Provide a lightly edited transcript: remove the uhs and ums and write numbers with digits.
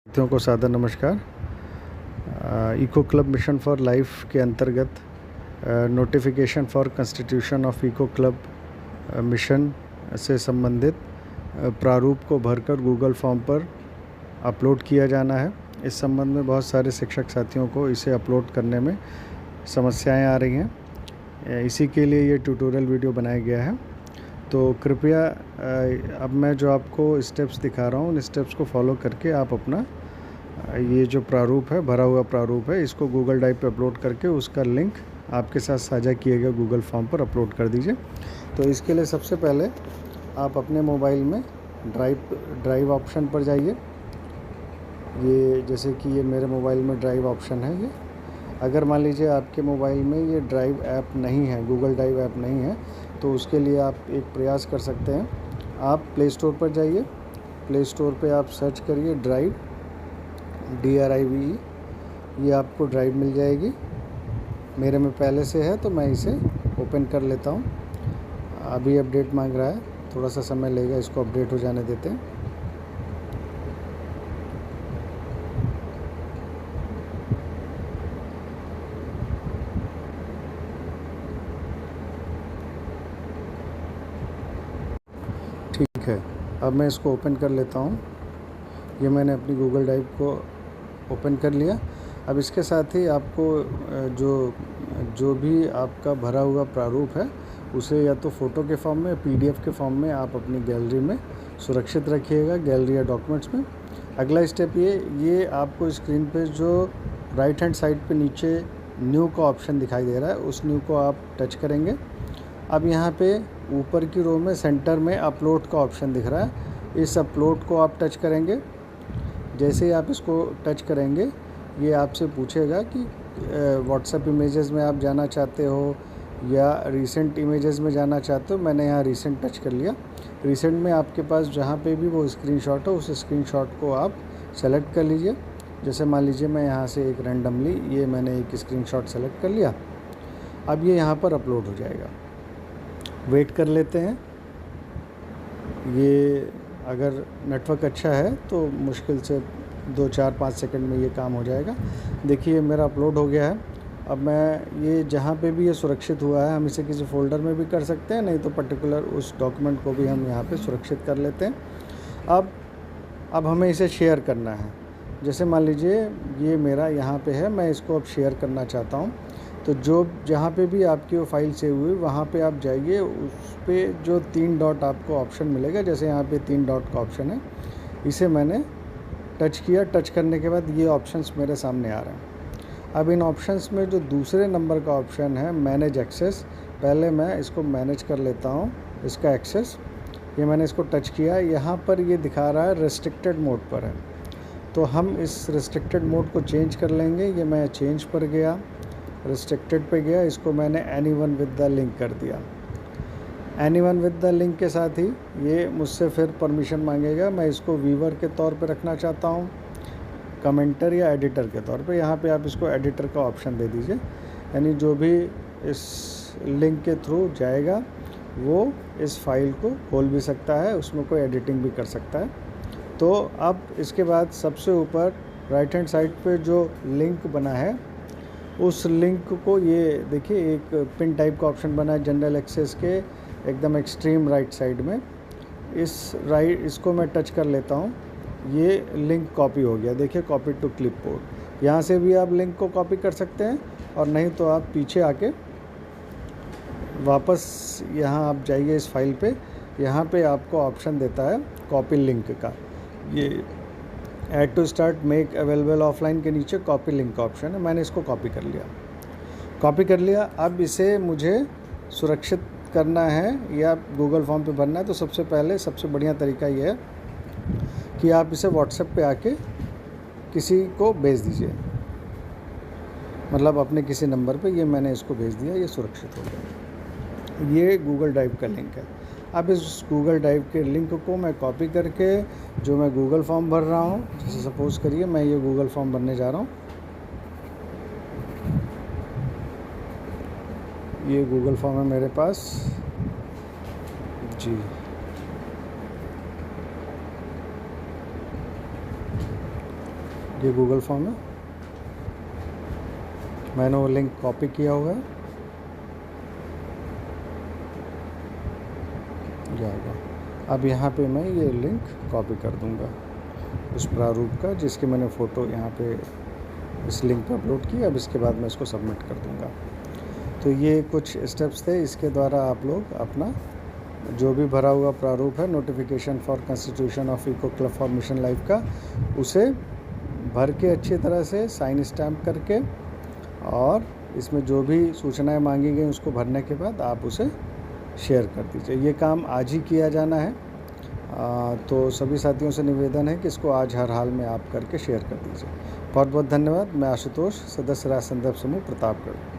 साथियों को सादर नमस्कार। Eco club mission for life के अंतर्गत notification for constitution of eco club mission से संबंधित प्रारूप को भरकर गूगल फॉर्म पर अपलोड किया जाना है। इस संबंध में बहुत सारे शिक्षक साथियों को इसे अपलोड करने में समस्याएं आ रही हैं। इसी के लिए ये ट्यूटोरियल वीडियो बनाया गया है। तो कृपया अब मैं जो आपको स्टेप्स दिखा रहा हूँ उन स्टेप्स को फॉलो करके आप अपना ये जो प्रारूप है, भरा हुआ प्रारूप है, इसको गूगल ड्राइव पे अपलोड करके उसका लिंक आपके साथ साझा किए गए गूगल फॉर्म पर अपलोड कर दीजिए। तो इसके लिए सबसे पहले आप अपने मोबाइल में ड्राइव ऑप्शन पर जाइए। ये जैसे कि ये मेरे मोबाइल में ड्राइव ऑप्शन है। ये अगर मान लीजिए आपके मोबाइल में ये ड्राइव ऐप नहीं है, गूगल ड्राइव ऐप नहीं है, तो उसके लिए आप एक प्रयास कर सकते हैं। आप प्ले स्टोर पर जाइए। प्ले स्टोर पे आप सर्च करिए ड्राइव, DRIVE। ये आपको ड्राइव मिल जाएगी। मेरे में पहले से है तो मैं इसे ओपन कर लेता हूँ। अभी अपडेट मांग रहा है, थोड़ा सा समय लेगा, इसको अपडेट हो जाने देते हैं। ठीक है, अब मैं इसको ओपन कर लेता हूँ। ये मैंने अपनी गूगल ड्राइव को ओपन कर लिया। अब इसके साथ ही आपको जो भी आपका भरा हुआ प्रारूप है उसे या तो फ़ोटो के फॉर्म में, PDF के फॉर्म में आप अपनी गैलरी में सुरक्षित रखिएगा, गैलरी या डॉक्यूमेंट्स में। अगला स्टेप ये आपको स्क्रीन पे जो राइट हैंड साइड पे नीचे न्यू का ऑप्शन दिखाई दे रहा है, उस न्यू को आप टच करेंगे। अब यहाँ पे ऊपर की रो में सेंटर में अपलोड का ऑप्शन दिख रहा है, इस अपलोड को आप टच करेंगे। जैसे ही आप इसको टच करेंगे ये आपसे पूछेगा कि व्हाट्सएप इमेजेस में आप जाना चाहते हो या रीसेंट इमेजेस में जाना चाहते हो। मैंने यहाँ रीसेंट टच कर लिया। रीसेंट में आपके पास जहाँ पे भी वो स्क्रीनशॉट हो, उस स्क्रीनशॉट को आप सेलेक्ट कर लीजिए। जैसे मान लीजिए मैं यहाँ से एक रैंडमली ये मैंने एक स्क्रीनशॉट सेलेक्ट कर लिया। अब ये यहाँ पर अपलोड हो जाएगा। वेट कर लेते हैं। ये अगर नेटवर्क अच्छा है तो मुश्किल से 2, 4, 5 सेकंड में ये काम हो जाएगा। देखिए मेरा अपलोड हो गया है। अब मैं ये जहाँ पे भी ये सुरक्षित हुआ है, हम इसे किसी फ़ोल्डर में भी कर सकते हैं, नहीं तो पर्टिकुलर उस डॉक्यूमेंट को भी हम यहाँ पे सुरक्षित कर लेते हैं। अब हमें इसे शेयर करना है। जैसे मान लीजिए ये मेरा यहाँ पे है, मैं इसको अब शेयर करना चाहता हूँ। तो जहाँ पे भी आपकी वो फाइल सेव हुई वहाँ पे आप जाइए, उस पे जो 3 डॉट आपको ऑप्शन मिलेगा, जैसे यहाँ पे 3 डॉट का ऑप्शन है, इसे मैंने टच किया। टच करने के बाद ये ऑप्शंस मेरे सामने आ रहे हैं। अब इन ऑप्शंस में जो दूसरे नंबर का ऑप्शन है मैनेज एक्सेस, पहले मैं इसको मैनेज कर लेता हूँ, इसका एक्सेस। ये मैंने इसको टच किया। यहाँ पर ये दिखा रहा है रेस्ट्रिक्टेड मोड पर है, तो हम इस रेस्ट्रिक्टेड मोड को चेंज कर लेंगे। ये मैं चेंज पर गया, रेस्ट्रिक्टेड पे गया, इसको मैंने एनीवन विद द लिंक कर दिया। एनीवन विद द लिंक के साथ ही ये मुझसे फिर परमिशन मांगेगा। मैं इसको व्यूअर के तौर पे रखना चाहता हूँ, कमेंटर या एडिटर के तौर पे। यहाँ पे आप इसको एडिटर का ऑप्शन दे दीजिए, यानी जो भी इस लिंक के थ्रू जाएगा वो इस फाइल को खोल भी सकता है, उसमें कोई एडिटिंग भी कर सकता है। तो अब इसके बाद सबसे ऊपर राइट हैंड साइड पे जो लिंक बना है उस लिंक को, ये देखिए एक पिन टाइप का ऑप्शन बना है जनरल एक्सेस के एकदम एक्सट्रीम राइट साइड में। इसको मैं टच कर लेता हूँ। ये लिंक कॉपी हो गया। देखिए कॉपी टू क्लिपबोर्ड। यहाँ से भी आप लिंक को कॉपी कर सकते हैं, और नहीं तो आप पीछे आके वापस यहाँ आप जाइए इस फाइल पे। यहाँ पे आपको ऑप्शन देता है कॉपी लिंक का। ये add to start make available offline के नीचे कॉपी लिंक का ऑप्शन है। मैंने इसको कॉपी कर लिया। अब इसे मुझे सुरक्षित करना है या गूगल फॉर्म पे भरना है, तो सबसे पहले सबसे बढ़िया तरीका ये है कि आप इसे व्हाट्सएप पे आके किसी को भेज दीजिए, मतलब अपने किसी नंबर पे। ये मैंने इसको भेज दिया, ये सुरक्षित हो गया। ये गूगल ड्राइव का लिंक है। अब इस गूगल ड्राइव के लिंक को मैं कॉपी करके जो मैं गूगल फॉर्म भर रहा हूँ, जैसे सपोज़ करिए मैं ये गूगल फॉर्म भरने जा रहा हूँ। ये गूगल फॉर्म है मेरे पास जी। ये गूगल फॉर्म है, मैंने वो लिंक कॉपी किया हुआ है, जाएगा। अब यहाँ पे मैं ये लिंक कॉपी कर दूँगा उस प्रारूप का जिसकी मैंने फ़ोटो यहाँ पे इस लिंक पे अपलोड की। अब इसके बाद मैं इसको सबमिट कर दूँगा। तो ये कुछ स्टेप्स थे, इसके द्वारा आप लोग अपना जो भी भरा हुआ प्रारूप है notification for constitution of eco club for mission life का, उसे भर के अच्छी तरह से साइन स्टैम्प करके और इसमें जो भी सूचनाएं मांगी गई उसको भरने के बाद आप उसे शेयर कर दीजिए। ये काम आज ही किया जाना है। तो सभी साथियों से निवेदन है कि इसको आज हर हाल में आप करके शेयर कर दीजिए। बहुत बहुत धन्यवाद। मैं आशुतोष, सदस्य राज्य संदर्भ समूह प्रतापगढ़।